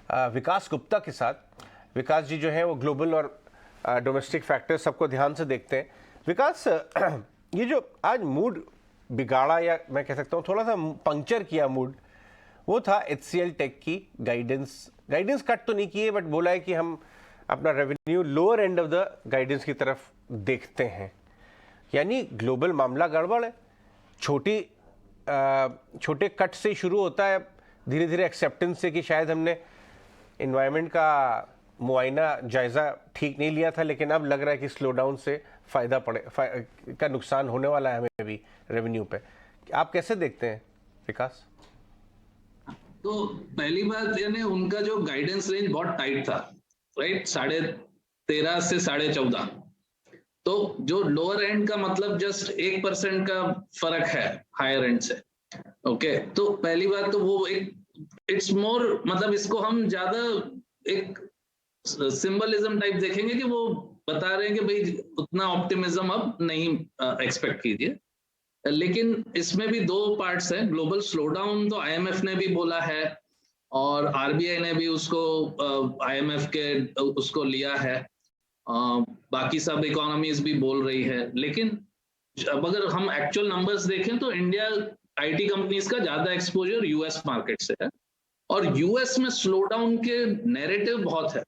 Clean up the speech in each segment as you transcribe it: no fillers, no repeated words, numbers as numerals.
विकास गुप्ता के साथ। विकास जी जो है वो ग्लोबल और डोमेस्टिक फैक्टर सबको ध्यान से देखते हैं। विकास, ये जो आज मूड बिगाड़ा या मैं कह सकता हूँ थोड़ा सा पंक्चर किया मूड, वो था HCL टेक की गाइडेंस कट तो नहीं किए, बट बोला है कि हम अपना revenue lower end of the guidance की तरफ देखते हैं। यानी ग्लोबल मामला गड़बड़ है। छोटे कट से शुरू होता है, धीरे धीरे एक्सेप्टेंस से कि शायद हमने इन्वायरमेंट का मुआयना जायज़ा ठीक नहीं लिया था, लेकिन अब लग रहा है कि स्लो डाउन से का नुकसान होने वाला है हमें भी रेवेन्यू पे। आप कैसे देखते हैं विकास? तो पहली बात यानी उनका जो गाइडेंस रेंज बहुत टाइट था, राइट, 13.5 से 14.5। तो जो लोअर एंड का मतलब जस्ट 1% का फर्क है हायर एंड से। ओके, तो पहली बात तो वो एक इट्स मोर, मतलब इसको हम ज्यादा एक सिंबलिज्म टाइप देखेंगे कि वो बता रहे हैं कि भाई उतना ऑप्टिमिज्म अब नहीं एक्सपेक्ट कीजिए। लेकिन इसमें भी दो पार्ट्स हैं। ग्लोबल स्लोडाउन तो IMF ने भी बोला है और RBI ने भी उसको IMF के उसको लिया है, बाकी सब इकोनॉमीज भी बोल रही है। लेकिन अब अगर हम एक्चुअल नंबर्स देखें तो इंडिया IT कंपनीज का ज्यादा एक्सपोजर US मार्केट से है और US में स्लोडाउन के नैरेटिव बहुत है,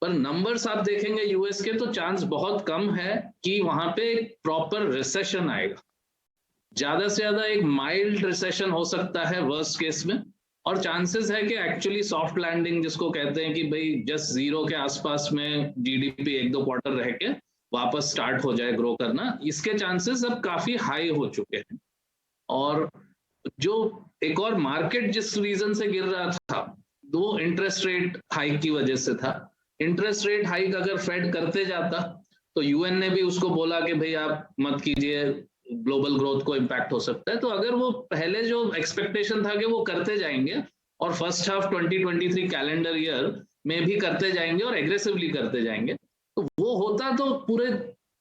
पर नंबर्स आप देखेंगे US के तो चांस बहुत कम है कि वहां पे एक प्रॉपर रिसेशन आएगा। ज्यादा से ज्यादा एक माइल्ड रिसेशन हो सकता है वर्स्ट केस में, और चांसेस है कि एक्चुअली सॉफ्ट लैंडिंग जिसको कहते हैं कि भाई जस्ट जीरो के आसपास में GDP 1-2 क्वार्टर रह के वापस स्टार्ट हो जाए ग्रो करना, इसके चांसेस अब काफी हाई हो चुके हैं। और जो एक और मार्केट जिस रीजन से गिर रहा था वो इंटरेस्ट रेट हाइक की वजह से था। इंटरेस्ट रेट हाइक अगर फेड करते जाता तो UN ने भी उसको बोला कि भाई आप मत कीजिए, ग्लोबल ग्रोथ को इम्पैक्ट हो सकता है। तो अगर वो पहले जो एक्सपेक्टेशन था कि वो करते जाएंगे और फर्स्ट हाफ 2023 कैलेंडर ईयर में भी करते जाएंगे और एग्रेसिवली करते जाएंगे, तो वो होता तो पूरे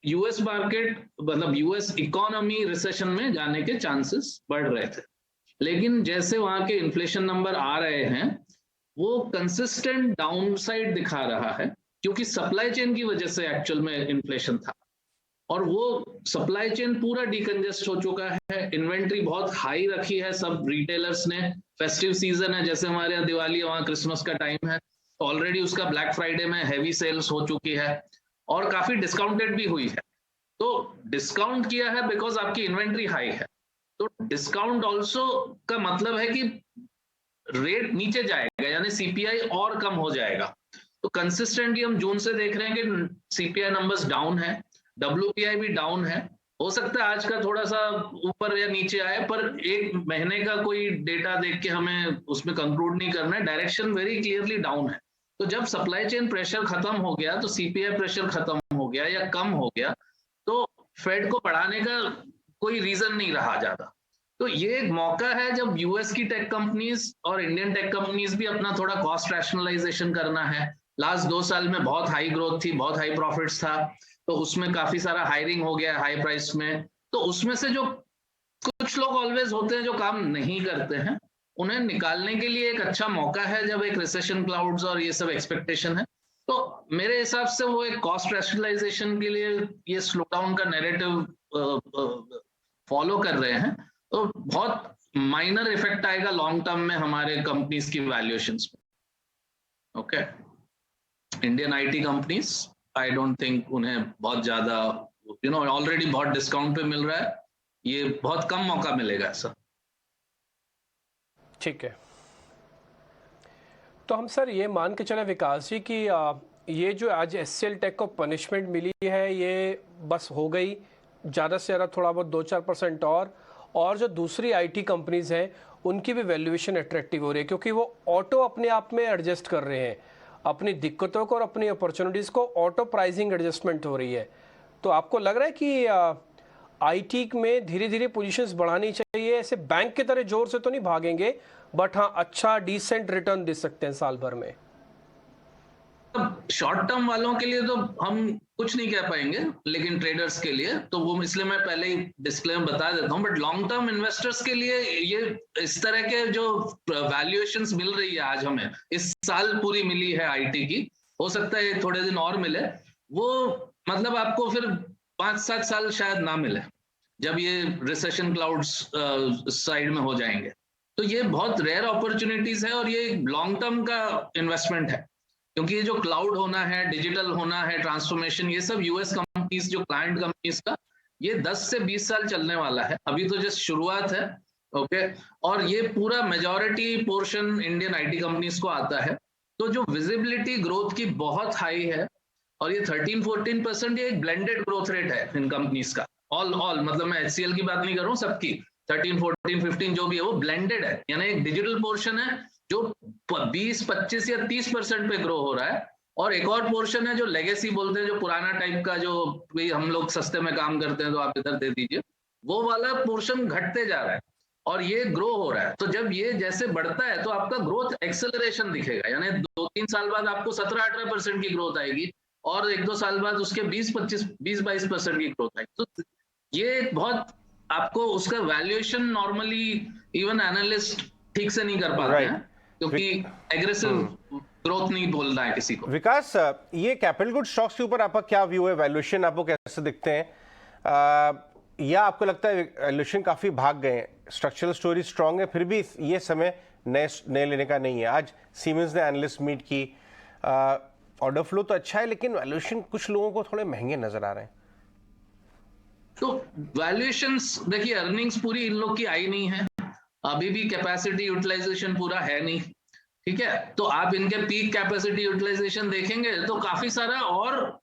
US मार्केट मतलब US इकोनॉमी रिसेशन में जाने के चांसेस बढ़ रहे थे। लेकिन जैसे वहां के इन्फ्लेशन नंबर आ रहे हैं वो कंसिस्टेंट डाउनसाइड दिखा रहा है, क्योंकि सप्लाई चेन की वजह से एक्चुअल में इन्फ्लेशन था और वो सप्लाई चेन पूरा डिकंजेस्ट हो चुका है। इन्वेंट्री बहुत हाई रखी है सब रिटेलर्स ने। फेस्टिव सीजन है, जैसे हमारे यहाँ दिवाली है वहां क्रिसमस का टाइम है, तो ऑलरेडी उसका ब्लैक फ्राइडे में हैवी सेल्स हो चुकी है और काफी डिस्काउंटेड भी हुई है। तो डिस्काउंट किया है बिकॉज आपकी इन्वेंट्री हाई है, तो डिस्काउंट ऑल्सो का मतलब है कि रेट नीचे जाएगा, यानी CPI और कम हो जाएगा। तो कंसिस्टेंटली हम जून से देख रहे हैं कि CPI नंबर्स डाउन है, WPI भी डाउन है। हो सकता है आज का थोड़ा सा ऊपर या नीचे आए, पर एक महीने का कोई डेटा देख के हमें उसमें कंक्लूड नहीं करना है। डायरेक्शन वेरी क्लियरली डाउन है। तो जब सप्लाई चेन प्रेशर खत्म हो गया तो CPI प्रेशर खत्म हो गया या कम हो गया, तो फेड को बढ़ाने का कोई रीजन नहीं रहा ज्यादा। तो ये एक मौका है जब US की टेक कंपनीज और इंडियन टेक कंपनीज भी अपना थोड़ा कॉस्ट रैशनलाइजेशन करना है। लास्ट 2 साल में बहुत हाई ग्रोथ थी, बहुत हाई प्रॉफिट्स था, तो उसमें काफी सारा हायरिंग हो गया हाई प्राइस में। तो उसमें से जो कुछ लोग ऑलवेज होते हैं जो काम नहीं करते हैं, उन्हें निकालने के लिए एक अच्छा मौका है जब एक रिसेशन क्लाउड्स और ये सब एक्सपेक्टेशन है। तो मेरे हिसाब से वो एक कॉस्ट रैशनलाइजेशन के लिए ये स्लो डाउन का नैरेटिव फॉलो कर रहे हैं। तो बहुत माइनर इफेक्ट आएगा लॉन्ग टर्म में हमारे कंपनीज की वैल्यूएशंस में। Okay, Indian IT companies I don't think उन्हें बहुत ज्यादा ऑलरेडी बहुत डिस्काउंट पे मिल रहा है, ये बहुत कम मौका मिलेगा ऐसा। ठीक है, तो हम सर ये मान के चले विकास जी कि ये जो आज HCL टेक को पनिशमेंट मिली है ये बस हो गई, ज़्यादा से ज़्यादा थोड़ा बहुत 2-4% और जो दूसरी IT कंपनीज हैं उनकी भी वैल्यूएशन अट्रैक्टिव हो रही है, क्योंकि वो ऑटो अपने आप में एडजस्ट कर रहे हैं अपनी दिक्कतों को और अपनी अपॉर्चुनिटीज़ को, ऑटो प्राइसिंग एडजस्टमेंट हो रही है। तो आपको लग रहा है कि IT में धीरे धीरे पोजीशंस बढ़ानी चाहिए, ऐसे बैंक की तरह जोर से तो नहीं भागेंगे, बट हाँ अच्छा डिसेंट रिटर्न दे सकते हैं साल भर में। शॉर्ट टर्म वालों के लिए तो हम कुछ नहीं कह पाएंगे, लेकिन ट्रेडर्स के लिए तो वो, इसलिए मैं पहले ही डिस्क्लेमर बता देता हूँ। बट लॉन्ग टर्म इन्वेस्टर्स के लिए ये इस तरह के जो वैल्यूएशंस मिल रही है आज, हमें इस साल पूरी मिली है आईटी की, हो सकता है थोड़े दिन और मिले, वो मतलब आपको फिर 5-7 साल शायद ना मिले जब ये रिसेशन क्लाउड्स साइड में हो जाएंगे। तो ये बहुत रेयर अपॉर्चुनिटीज है और ये लॉन्ग टर्म का इन्वेस्टमेंट है, क्योंकि ये जो क्लाउड होना है, डिजिटल होना है, ट्रांसफॉर्मेशन, ये सब यूएस कंपनीज, जो क्लाइंट कंपनीज का, ये 10 से 20 साल चलने वाला है। अभी तो जस्ट शुरुआत है, ओके। और ये पूरा majority portion Indian IT companies को आता है। तो जो विजिबिलिटी ग्रोथ की बहुत हाई है, और ये 13-14% ये एक ब्लेंडेड ग्रोथ रेट है इन कंपनीज का, ऑल मतलब मैं HCL की बात नहीं कर रहा हूँ, सबकी 13, 14, 15 जो भी है वो ब्लेंडेड है। यानी एक डिजिटल पोर्शन है जो 20, 25 या 30% पे ग्रो हो रहा है, और एक और पोर्शन है जो लेगेसी बोलते हैं, जो पुराना टाइप का, जो भाई हम लोग सस्ते में काम करते हैं तो आप इधर दे दीजिए, वो वाला पोर्शन घटते जा रहा है और ये ग्रो हो रहा है। तो जब ये जैसे बढ़ता है तो आपका ग्रोथ एक्सेलरेशन दिखेगा, यानी 2-3 साल बाद आपको 17-18% की ग्रोथ आएगी, और 1-2 साल बाद उसके 20-22% की ग्रोथ आएगी। तो ये बहुत आपको उसका वैल्यूएशन नॉर्मली इवन एनालिस्ट ठीक से नहीं कर पाते हैं, क्योंकि एग्रेसिव ग्रोथ नहीं बोलना है किसी को। विकास, ये कैपिटल गुड स्टॉक्स के ऊपर आपका क्या व्यू है? वैल्यूएशन आपको कैसे दिखते हैं, या आपको लगता है वैल्यूएशन काफी भाग गए हैं, स्ट्रक्चरल स्टोरी स्ट्रांग है, फिर भी ये समय नए लेने का नहीं है? आज सीमेंस ने एनालिस्ट मीट की, ऑर्डर फ्लो तो अच्छा है, लेकिन वैल्यूएशन कुछ लोगों को थोड़े महंगे नजर आ रहे हैं। तो वैल्यूएशंस देखिए, अर्निंग्स पूरी इन लोग की आई नहीं है, अभी भी कैपेसिटी यूटिलाइजेशन पूरा है नहीं, ठीक है। तो आप इनके पीक कैपेसिटी यूटिलाइजेशन देखेंगे तो काफी सारा और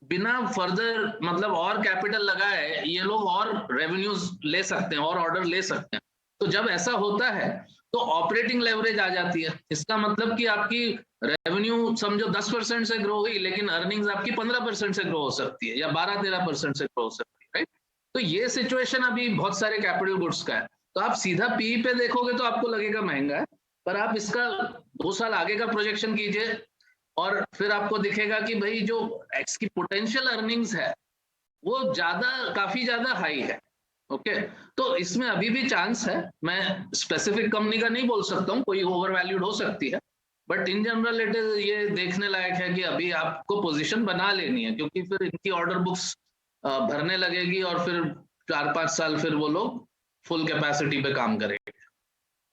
बिना फर्दर मतलब और कैपिटल लगाए ये लोग और रेवेन्यूज ले सकते हैं और ऑर्डर ले सकते हैं। तो जब ऐसा होता है तो ऑपरेटिंग लेवरेज आ जाती है। इसका मतलब कि आपकी रेवेन्यू समझो 10% से ग्रो हुई, लेकिन अर्निंग्स आपकी 15% से ग्रो हो सकती है या 12-13% से ग्रो हो सकती है, राइट। तो ये सिचुएशन अभी बहुत सारे कैपिटल गुड्स का है। तो आप सीधा पीई पे देखोगे तो आपको लगेगा महंगा है, पर आप इसका 2 साल आगे का प्रोजेक्शन कीजिए और फिर आपको दिखेगा कि भाई जो एक्स की पोटेंशियल अर्निंग्स है वो काफी ज्यादा हाई है, ओके। तो इसमें अभी भी चांस है। मैं स्पेसिफिक कंपनी का नहीं बोल सकता हूँ, कोई ओवर वैल्यूड हो सकती है, but in general it is ये देखने लायक है कि अभी आपको पोजीशन बना लेनी है, क्योंकि फिर इनकी ऑर्डर बुक्स भरने लगेगी और फिर 4-5 साल फिर वो लोग फुल कैपेसिटी पे काम करेंगे,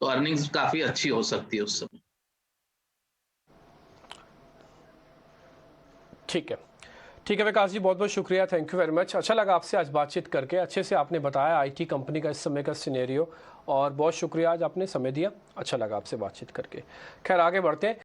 तो अर्निंग्स काफी अच्छी हो सकती है उस समय। ठीक है विकास जी, बहुत बहुत शुक्रिया, थैंक यू वेरी मच। अच्छा लगा आपसे आज बातचीत करके, अच्छे से आपने बताया आईटी कंपनी का इस समय का सिनेरियो, और बहुत शुक्रिया आज आपने समय दिया, अच्छा लगा आपसे बातचीत करके। खैर आगे बढ़ते हैं।